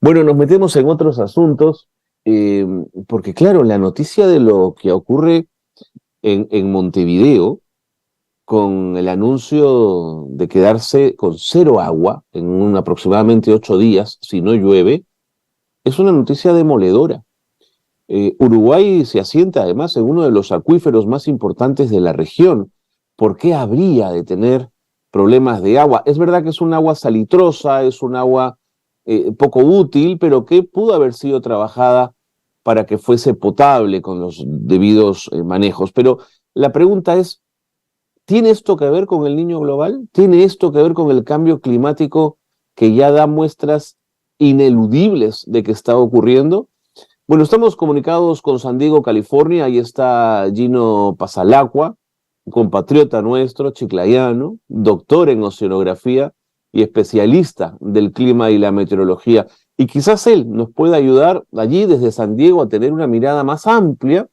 Bueno, nos metemos en otros asuntos, eh, porque claro, la noticia de lo que ocurre en Montevideo, con el anuncio de quedarse con cero agua en aproximadamente 8 días, si no llueve, es una noticia demoledora. Uruguay se asienta además en uno de los acuíferos más importantes de la región. ¿Por qué habría de tener problemas de agua? Es verdad que es un agua salitrosa, es un agua poco útil, pero que pudo haber sido trabajada para que fuese potable con los debidos manejos. Pero la pregunta es, ¿tiene esto que ver con el niño global? ¿Tiene esto que ver con el cambio climático que ya da muestras ineludibles de que está ocurriendo? Bueno, estamos comunicados con San Diego, California. Ahí está Gino Pasalacqua, un compatriota nuestro, chiclayano, doctor en oceanografía y especialista del clima y la meteorología. Y quizás él nos pueda ayudar allí desde San Diego a tener una mirada más amplia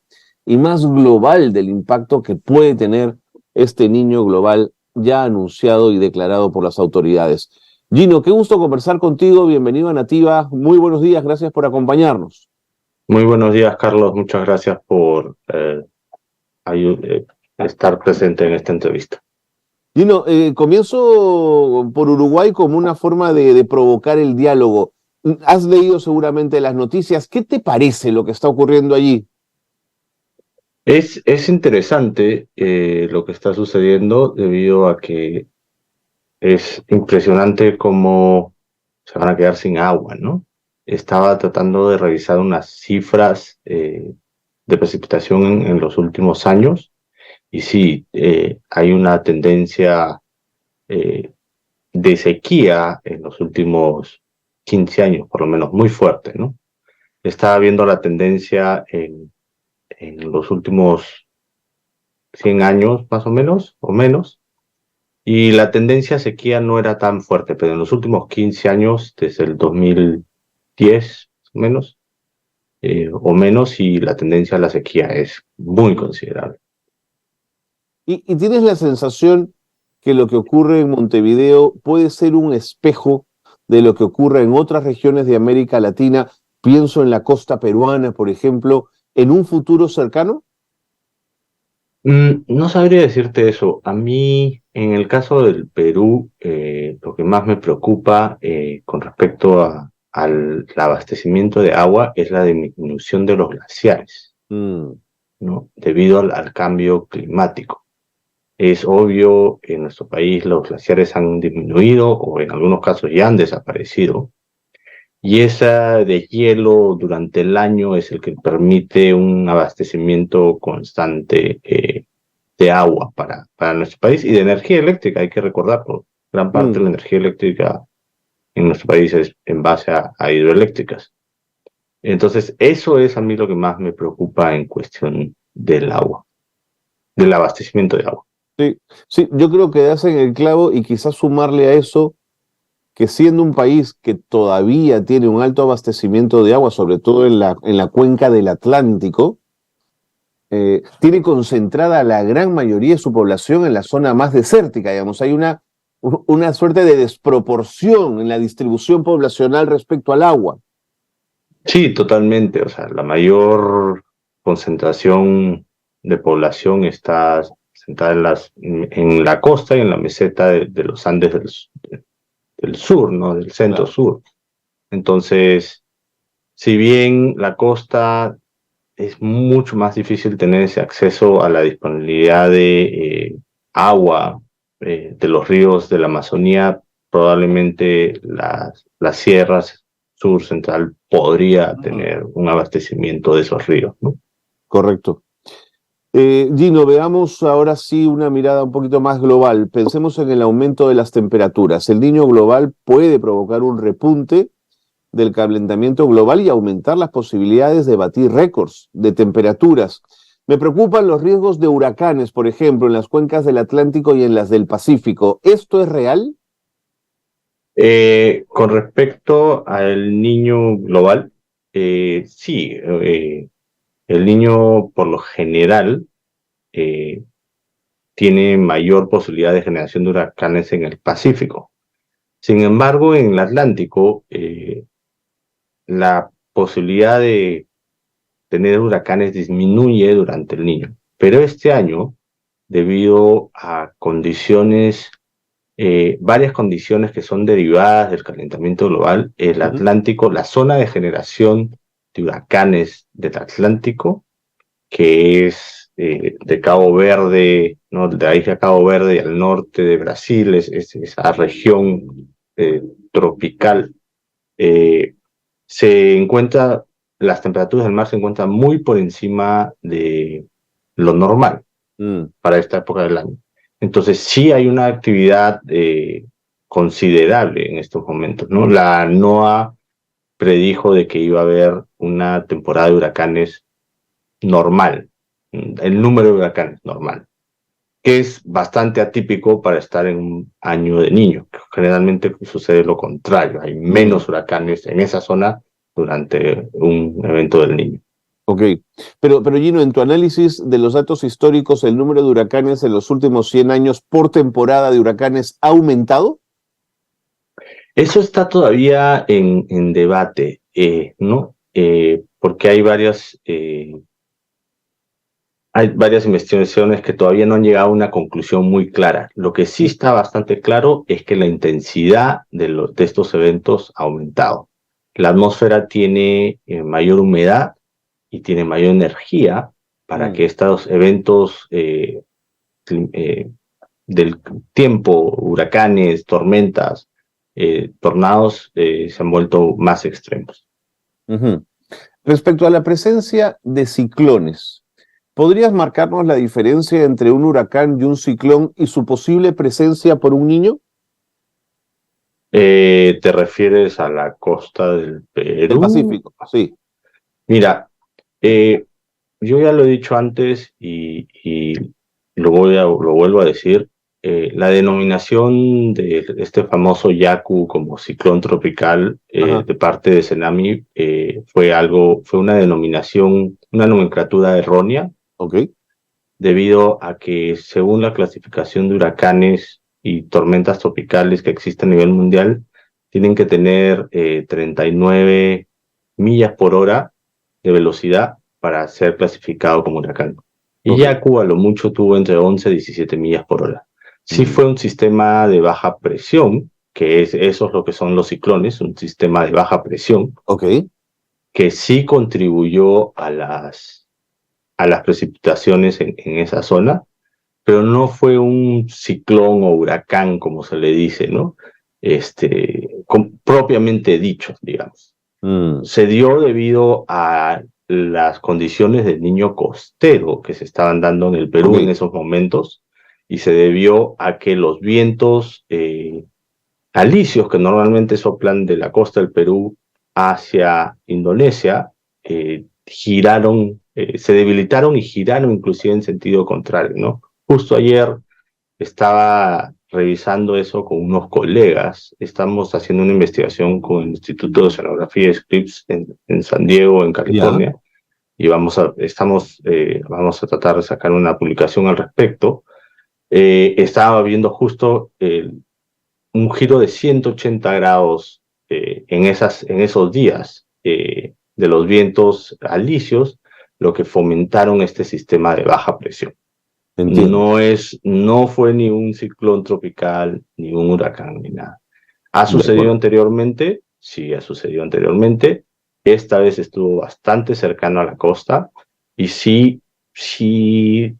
y más global del impacto que puede tener este niño global ya anunciado y declarado por las autoridades. Gino, qué gusto conversar contigo. Bienvenido a Nativa. Muy buenos días. Gracias por acompañarnos. Muy buenos días, Carlos. Muchas gracias por estar presente en esta entrevista. Gino, comienzo por Uruguay como una forma de provocar el diálogo. Has leído seguramente las noticias. ¿Qué te parece lo que está ocurriendo allí? Es interesante lo que está sucediendo debido a que es impresionante cómo se van a quedar sin agua, ¿no? Estaba tratando de revisar unas cifras de precipitación en los últimos años y sí, hay una tendencia eh, de sequía en los últimos 15 años, por lo menos, muy fuerte, ¿no? Estaba viendo la tendencia en los últimos 100 años, más o menos, y la tendencia a sequía no era tan fuerte, pero en los últimos 15 años, desde el 2010, o menos, y la tendencia a la sequía es muy considerable. Y tienes la sensación que lo que ocurre en Montevideo puede ser un espejo de lo que ocurre en otras regiones de América Latina. Pienso en la costa peruana, por ejemplo, en un futuro cercano. No sabría decirte eso. A mí, en el caso del Perú, lo que más me preocupa con respecto al abastecimiento de agua es la disminución de los glaciares, Mm, ¿no? Debido al cambio climático. Es obvio, en nuestro país los glaciares han disminuido o en algunos casos ya han desaparecido. Y esa de hielo durante el año es el que permite un abastecimiento constante de agua para nuestro país y de energía eléctrica, hay que recordarlo. Gran parte de mm. la energía eléctrica en nuestro país es en base a hidroeléctricas. Entonces, eso es a mí lo que más me preocupa en cuestión del agua, del abastecimiento de agua. Sí, sí, yo creo que das en el clavo y quizás sumarle a eso que siendo un país que todavía tiene un alto abastecimiento de agua, sobre todo en la cuenca del Atlántico, tiene concentrada la gran mayoría de su población en la zona más desértica, digamos. Hay una suerte de desproporción en la distribución poblacional respecto al agua. Sí, totalmente. O sea, la mayor concentración de población está sentada en la costa y en la meseta de los Andes del sur, ¿no? Del centro Claro. sur. Entonces, si bien la costa es mucho más difícil tener ese acceso a la disponibilidad de agua de los ríos de la Amazonía, probablemente las sierras sur central podría Mm. tener un abastecimiento de esos ríos, ¿no? Correcto. Gino, veamos ahora sí una mirada un poquito más global. Pensemos en el aumento de las temperaturas. El niño global puede provocar un repunte del calentamiento global y aumentar las posibilidades de batir récords de temperaturas. Me preocupan los riesgos de huracanes, por ejemplo, en las cuencas del Atlántico y en las del Pacífico. ¿Esto es real? Con respecto al niño global, sí, el niño por lo general eh, tiene mayor posibilidad de generación de huracanes en el Pacífico. Sin embargo, en el Atlántico la posibilidad de tener huracanes disminuye durante el Niño. Pero este año, debido a condiciones, varias condiciones que son derivadas del calentamiento global, el Ujú. Atlántico, la zona de generación de huracanes del Atlántico, que es de Cabo Verde, ¿no? De la isla Cabo Verde al norte de Brasil, es esa región tropical, eh, se encuentra, las temperaturas del mar se encuentran muy por encima de lo normal Mm. para esta época del año. Entonces sí hay una actividad considerable en estos momentos, ¿no? La NOAA predijo de que iba a haber una temporada de huracanes normal, el número de huracanes normal, que es bastante atípico para estar en un año de niño. Generalmente sucede lo contrario, hay Mm. menos huracanes en esa zona durante un evento del niño. Ok, pero Gino, en tu análisis de los datos históricos, ¿el número de huracanes en los últimos 100 años por temporada de huracanes ha aumentado? Eso está todavía en debate, ¿no? Porque hay varias investigaciones que todavía no han llegado a una conclusión muy clara. Lo que sí está bastante claro es que la intensidad de estos eventos ha aumentado. La atmósfera tiene mayor humedad y tiene mayor energía para Mm. que estos eventos del tiempo, huracanes, tormentas, tornados, se han vuelto más extremos. Ujú. Respecto a la presencia de ciclones, ¿podrías marcarnos la diferencia entre un huracán y un ciclón y su posible presencia por un niño ¿Te refieres a la costa del del Perú? Pacífico? Sí. Mira, yo ya lo he dicho antes y lo vuelvo a decir. La denominación de este famoso Yaku como ciclón tropical Ajá. de parte de Tsunami fue una denominación, una nomenclatura errónea, Ok. debido a que según la clasificación de huracanes y tormentas tropicales que existe a nivel mundial, tienen que tener 39 millas por hora de velocidad para ser clasificado como huracán. Y Ok. Yaku a lo mucho tuvo entre 11 y 17 millas por hora. Sí Mm. fue un sistema de baja presión, eso es lo que son los ciclones, un sistema de baja presión, Ok. que sí contribuyó a las precipitaciones en esa zona, pero no fue un ciclón o huracán, como se le dice, ¿no? Propiamente dicho, digamos. Mm. Se dio debido a las condiciones del niño costero que se estaban dando en el Perú en Ok. esos momentos, y se debió a que los vientos alisios que normalmente soplan de la costa del Perú hacia Indonesia giraron, se debilitaron y giraron inclusive en sentido contrario, ¿no? Justo ayer estaba revisando eso con unos colegas. Estamos haciendo una investigación con el Instituto de Oceanografía y Scripps en San Diego, en Ya. California, y vamos a tratar de sacar una publicación al respecto. Estaba viendo justo un giro de 180 grados en esos días de los vientos alisios, lo que fomentaron este sistema de baja presión. Entiendo. No fue ni un ciclón tropical, ni un huracán, ni nada. ¿Ha De sucedido acuerdo. anteriormente? Sí, ha sucedido anteriormente. Esta vez estuvo bastante cercano a la costa y sí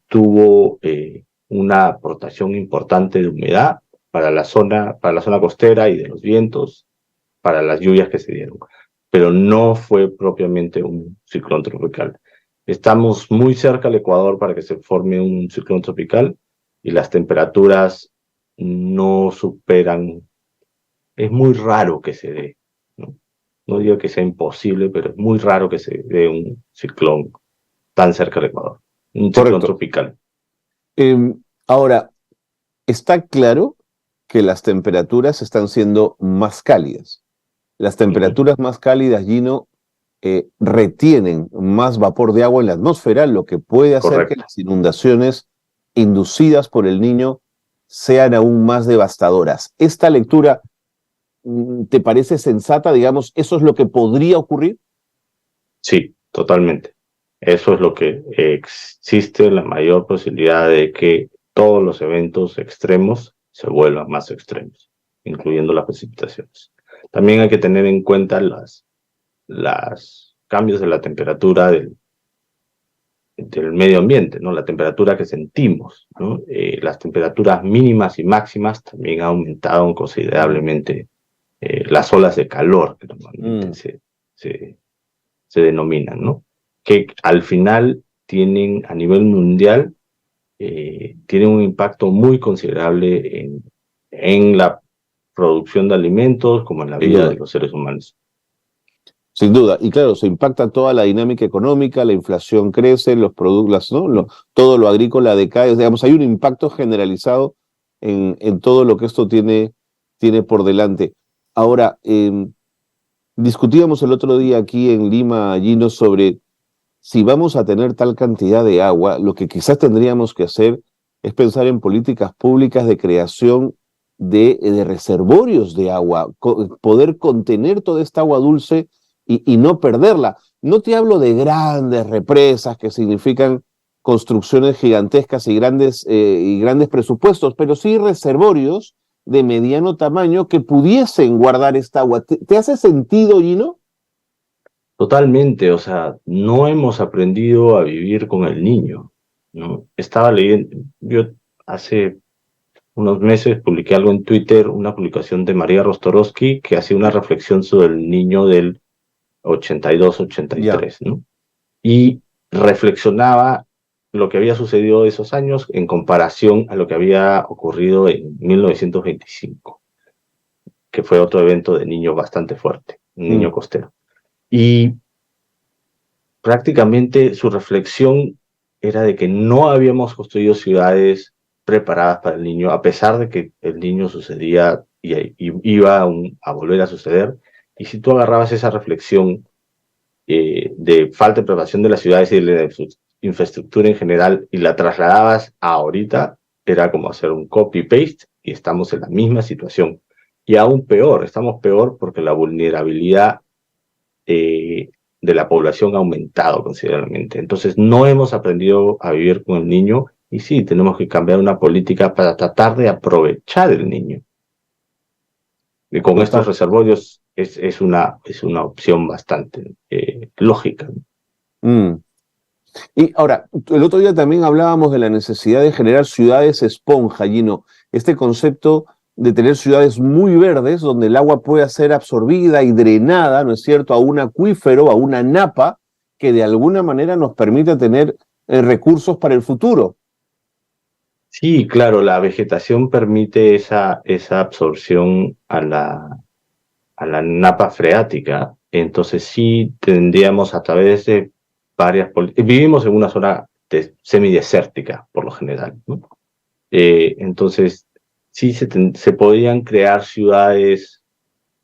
tuvo una aportación importante de humedad para la zona costera y de los vientos, para las lluvias que se dieron. Pero no fue propiamente un ciclón tropical. Estamos muy cerca al Ecuador para que se forme un ciclón tropical y las temperaturas no superan, es muy raro que se dé, ¿no? No digo que sea imposible, pero es muy raro que se dé un ciclón tan cerca del Ecuador, un ciclón Correcto. tropical. Ahora, está claro que las temperaturas están siendo más cálidas. Las Ujú. temperaturas más cálidas, Gino, retienen más vapor de agua en la atmósfera, lo que puede hacer que Correcto. las inundaciones inducidas por el Niño sean aún más devastadoras. Esta lectura te parece sensata? Digamos, ¿eso es lo que podría ocurrir? Sí, totalmente. Eso es lo que existe la mayor posibilidad de que todos los eventos extremos se vuelvan más extremos, incluyendo las precipitaciones. También hay que tener en cuenta las cambios de la temperatura del medio ambiente, ¿no? La temperatura que sentimos, ¿no? Las temperaturas mínimas y máximas también han aumentado considerablemente, las olas de calor que normalmente se denominan, ¿no? Que al final tienen a nivel mundial, tienen un impacto muy considerable en la producción de alimentos como en la Sin vida duda. de los seres humanos. Sin duda, y claro, se impacta toda la dinámica económica, la inflación crece, los productos, ¿no? Todo lo agrícola decae, digamos, hay un impacto generalizado en todo lo que esto tiene por delante. Ahora, discutíamos el otro día aquí en Lima, Gino, sobre si vamos a tener tal cantidad de agua, lo que quizás tendríamos que hacer es pensar en políticas públicas de creación de reservorios de agua, poder contener toda esta agua dulce y no perderla. No te hablo de grandes represas que significan construcciones gigantescas y grandes presupuestos, pero sí reservorios de mediano tamaño que pudiesen guardar esta agua. ¿Te hace sentido, Gino? Totalmente, o sea, no hemos aprendido a vivir con el niño, ¿no? Estaba leyendo, yo hace unos meses publiqué algo en Twitter, una publicación de María Rostorowski que hacía una reflexión sobre el niño del 82-83, ¿no? Y reflexionaba lo que había sucedido esos años en comparación a lo que había ocurrido en 1925, que fue otro evento de niño bastante fuerte, un niño costero. Y prácticamente su reflexión era de que no habíamos construido ciudades preparadas para el niño, a pesar de que el niño sucedía y iba a volver a suceder. Y si tú agarrabas esa reflexión, de falta de preparación de las ciudades y de la infraestructura en general y la trasladabas a ahorita, era como hacer un copy-paste y estamos en la misma situación. Y aún peor, estamos peor porque la vulnerabilidad, de la población ha aumentado considerablemente. Entonces no hemos aprendido a vivir con el niño y sí, tenemos que cambiar una política para tratar de aprovechar el niño. Y con estos Total. reservorios es una opción bastante, lógica. Mm. Y ahora, el otro día también hablábamos de la necesidad de generar ciudades esponja, Gino. Este concepto de tener ciudades muy verdes, donde el agua pueda ser absorbida y drenada, ¿no es cierto?, a un acuífero, a una napa, que de alguna manera nos permite tener recursos para el futuro. Sí, claro, la vegetación permite esa absorción a la napa freática. Entonces sí tendríamos a través de vivimos en una zona semidesértica, por lo general, ¿no? Entonces sí se podrían crear ciudades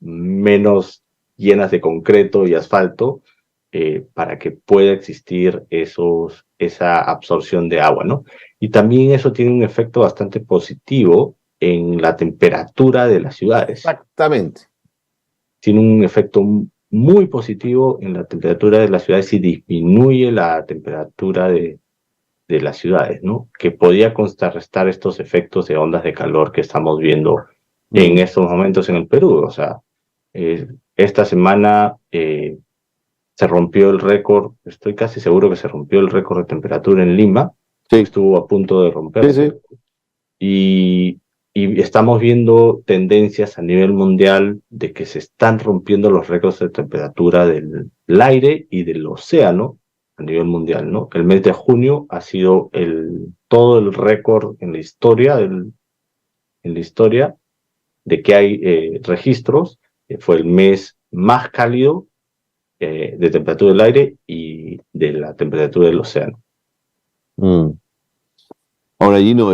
menos llenas de concreto y asfalto, para que pueda existir esa absorción de agua, ¿no? Y también eso tiene un efecto bastante positivo en la temperatura de las ciudades. Exactamente. Tiene un efecto muy positivo en la temperatura de las ciudades y disminuye la temperatura de las ciudades, ¿no? Que podría contrarrestar estos efectos de ondas de calor que estamos viendo en estos momentos en el Perú. O sea, esta semana, se rompió el récord, estoy casi seguro que se rompió el récord de temperatura en Lima, Sí. estuvo a punto de romperse. Sí, sí. Y estamos viendo tendencias a nivel mundial de que se están rompiendo los récords de temperatura del aire y del océano a nivel mundial, ¿no? El mes de junio ha sido todo el récord en la historia, de que hay, registros. Fue el mes más cálido, de temperatura del aire y de la temperatura del océano. Ahora, Gino,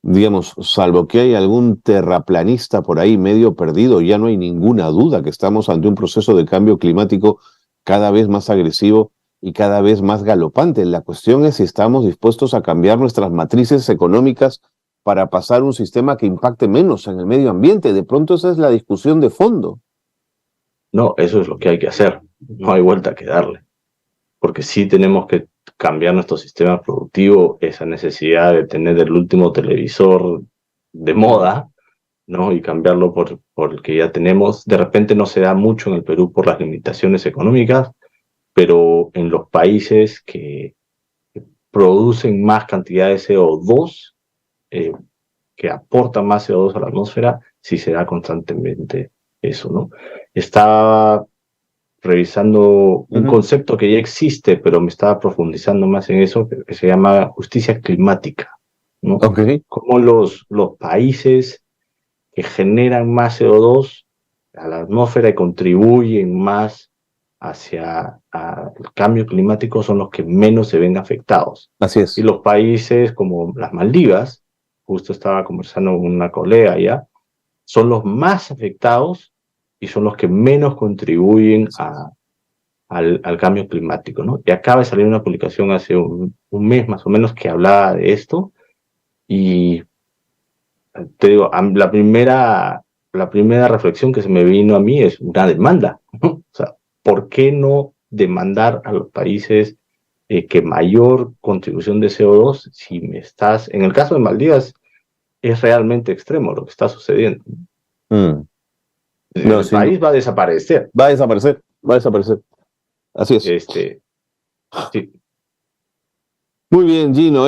digamos, salvo que hay algún terraplanista por ahí medio perdido, ya no hay ninguna duda que estamos ante un proceso de cambio climático cada vez más agresivo y cada vez más galopante. La cuestión es si estamos dispuestos a cambiar nuestras matrices económicas para pasar un sistema que impacte menos en el medio ambiente. De pronto esa es la discusión de fondo. No, eso es lo que hay que hacer. No hay vuelta que darle. Porque sí tenemos que cambiar nuestro sistema productivo, esa necesidad de tener el último televisor de moda, ¿no? Y cambiarlo por el que ya tenemos. De repente no se da mucho en el Perú por las limitaciones económicas, pero en los países que producen más cantidad de CO2, que aportan más CO2 a la atmósfera, sí se da constantemente eso, ¿no? Estaba revisando un concepto que ya existe, pero me estaba profundizando más en eso, que se llama justicia climática, ¿no? Okay. Cómo los países que generan más CO2 a la atmósfera y contribuyen más hacia el cambio climático son los que menos se ven afectados. Así es. Y los países como las Maldivas, justo estaba conversando con una colega allá, son los más afectados y son los que menos contribuyen al cambio climático, ¿no? Y acaba de salir una publicación hace un mes más o menos que hablaba de esto, y te digo, la primera reflexión que se me vino a mí es una demanda, ¿no? O sea, ¿por qué no demandar a los países que mayor contribución de CO2 si me estás, en el caso de Maldivas, es realmente extremo lo que está sucediendo? No, El país va a desaparecer. Va a desaparecer, va a desaparecer. Así es. Sí. Muy bien, Gino,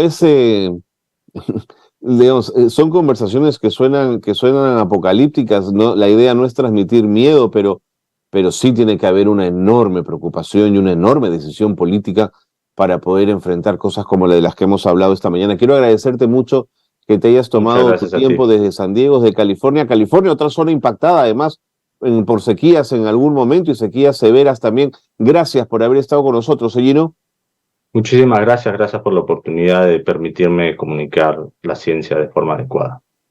digamos, son conversaciones que suenan apocalípticas, ¿no? La idea no es transmitir miedo, pero sí tiene que haber una enorme preocupación y una enorme decisión política para poder enfrentar cosas como la de las que hemos hablado esta mañana. Quiero agradecerte mucho que te hayas tomado tu tiempo desde San Diego, desde California. California, otra zona impactada además por sequías en algún momento y sequías severas también. Gracias por haber estado con nosotros, Gino. Muchísimas gracias por la oportunidad de permitirme comunicar la ciencia de forma adecuada.